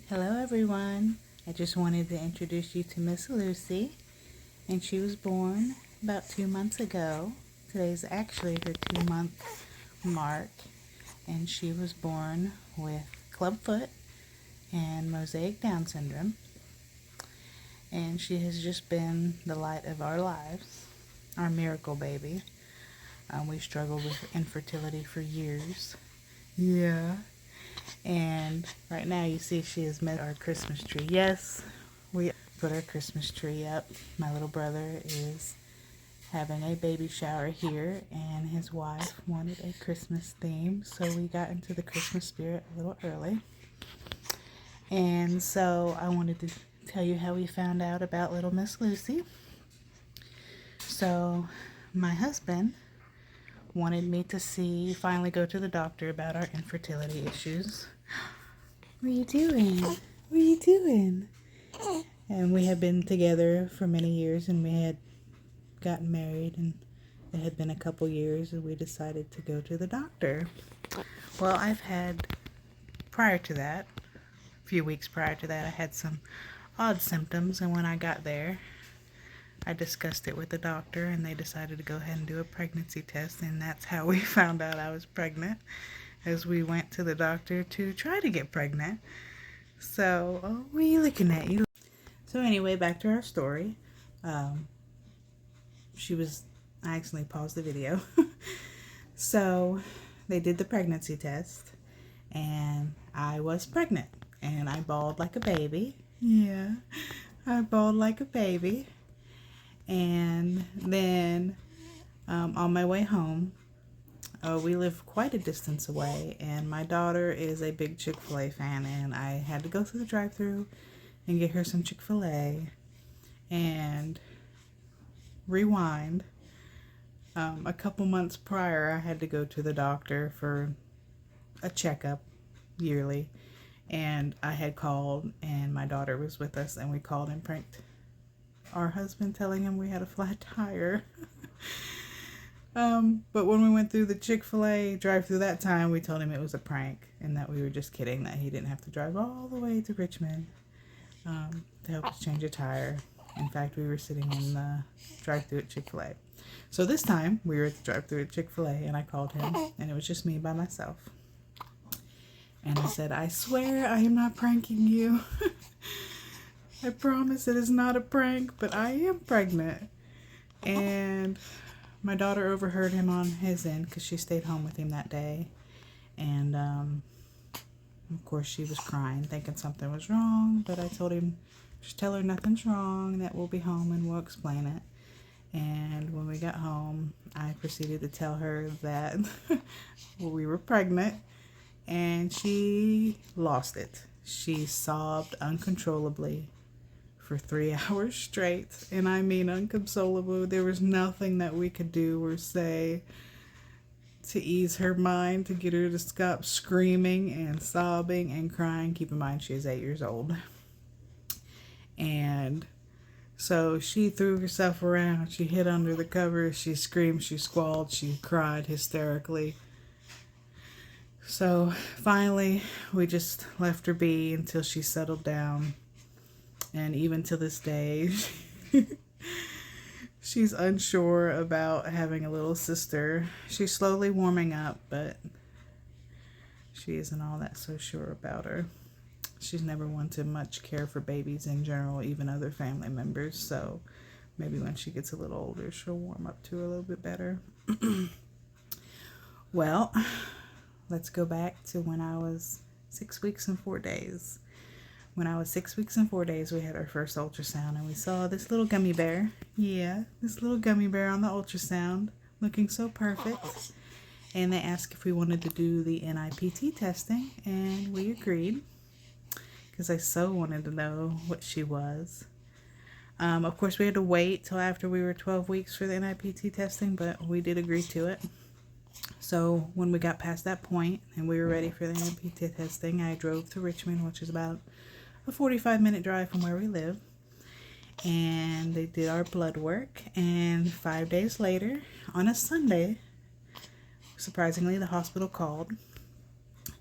Hello everyone. I just wanted to introduce you to Miss Lucy, and she was born about 2 months ago. Today's actually her 2-month mark, and she was born with clubfoot and Mosaic Down Syndrome, and she has just been the light of our lives, our miracle baby. We struggled with infertility for years. Yeah. And right now you see she has met our Christmas tree. Yes, we put our Christmas tree up. My little brother is having a baby shower here, and his wife wanted a Christmas theme, so we got into the Christmas spirit a little early. And so I wanted to tell you how we found out about little Miss Lucy. So my husband wanted me to finally go to the doctor about our infertility issues. What are you doing? What are you doing? And we had been together for many years, and we had gotten married, and it had been a couple years, and we decided to go to the doctor. Well, prior to that, a few weeks prior to that, I had some odd symptoms, and when I got there, I discussed it with the doctor, and they decided to go ahead and do a pregnancy test, and that's how we found out I was pregnant, as we went to the doctor to try to get pregnant. So, what are you looking at? So anyway, back to our story. I accidentally paused the video. So, they did the pregnancy test, and I was pregnant, and I bawled like a baby. Yeah, I bawled like a baby. And then on my way home, we live quite a distance away, and my daughter is a big Chick-fil-A fan, and I had to go through the drive-thru and get her some Chick-fil-A. And rewind, a couple months prior, I had to go to the doctor for a checkup yearly, and I had called, and my daughter was with us, and we called and pranked our husband, telling him we had a flat tire. But when we went through the Chick-fil-A drive-thru that time, we told him it was a prank and that we were just kidding, that he didn't have to drive all the way to Richmond to help us change a tire. In fact, we were sitting in the drive-thru at Chick-fil-A. So this time, we were at the drive-thru at Chick-fil-A, and I called him, and it was just me by myself. And I said, I swear I am not pranking you. I promise it is not a prank, but I am pregnant. And my daughter overheard him on his end, because she stayed home with him that day. And, of course, she was crying, thinking something was wrong. But I told him, just tell her nothing's wrong, that we'll be home and we'll explain it. And when we got home, I proceeded to tell her that we were pregnant. And she lost it. She sobbed uncontrollably for 3 hours straight, and I mean inconsolable. There was nothing that we could do or say to ease her mind, to get her to stop screaming and sobbing and crying. Keep in mind, she is 8 years old. And so she threw herself around. She hid under the covers. She screamed, she squalled, she cried hysterically. So finally, we just left her be until she settled down. And even to this day, she's unsure about having a little sister. She's slowly warming up, but she isn't all that so sure about her. She's never wanted much care for babies in general, even other family members. So maybe when she gets a little older, she'll warm up to her a little bit better. Well, let's go back to when I was 6 weeks and 4 days. When I was 6 weeks and 4 days, we had our first ultrasound, and we saw this little gummy bear. Yeah, this little gummy bear on the ultrasound, looking so perfect. And they asked if we wanted to do the NIPT testing, and we agreed, because I so wanted to know what she was. Of course, we had to wait till after we were 12 weeks for the NIPT testing, but we did agree to it. So when we got past that point and we were ready for the NIPT testing, I drove to Richmond, which is about a 45-minute drive from where we live, and they did our blood work. And 5 days later, on a Sunday, surprisingly, the hospital called,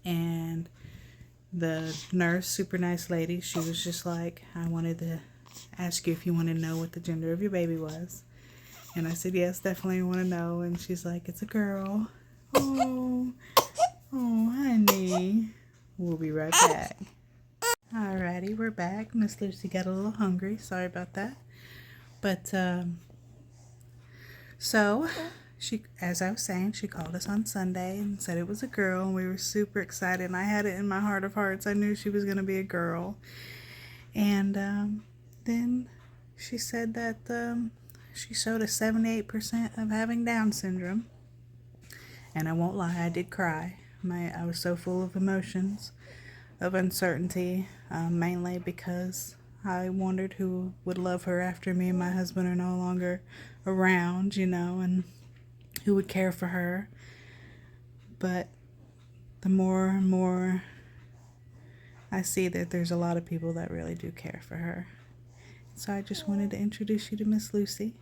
and The nurse, super nice lady, she was just like, I wanted to ask you if you want to know what the gender of your baby was. And I said, yes, definitely want to know. And she's like, it's a girl. Oh, oh, honey. We'll be right back. Alrighty, we're back. Miss Lucy got a little hungry. Sorry about that. But, so, she, as I was saying, she called us on Sunday and said it was a girl. And we were super excited. And I had it in my heart of hearts. I knew she was going to be a girl. And then she said that she showed a 78% of having Down syndrome. And I won't lie, I did cry. I was so full of emotions, of uncertainty, mainly because I wondered who would love her after me and my husband are no longer around, and who would care for her. But the more and more I see that there's a lot of people that really do care for her. So I just wanted to introduce you to Miss Lucy.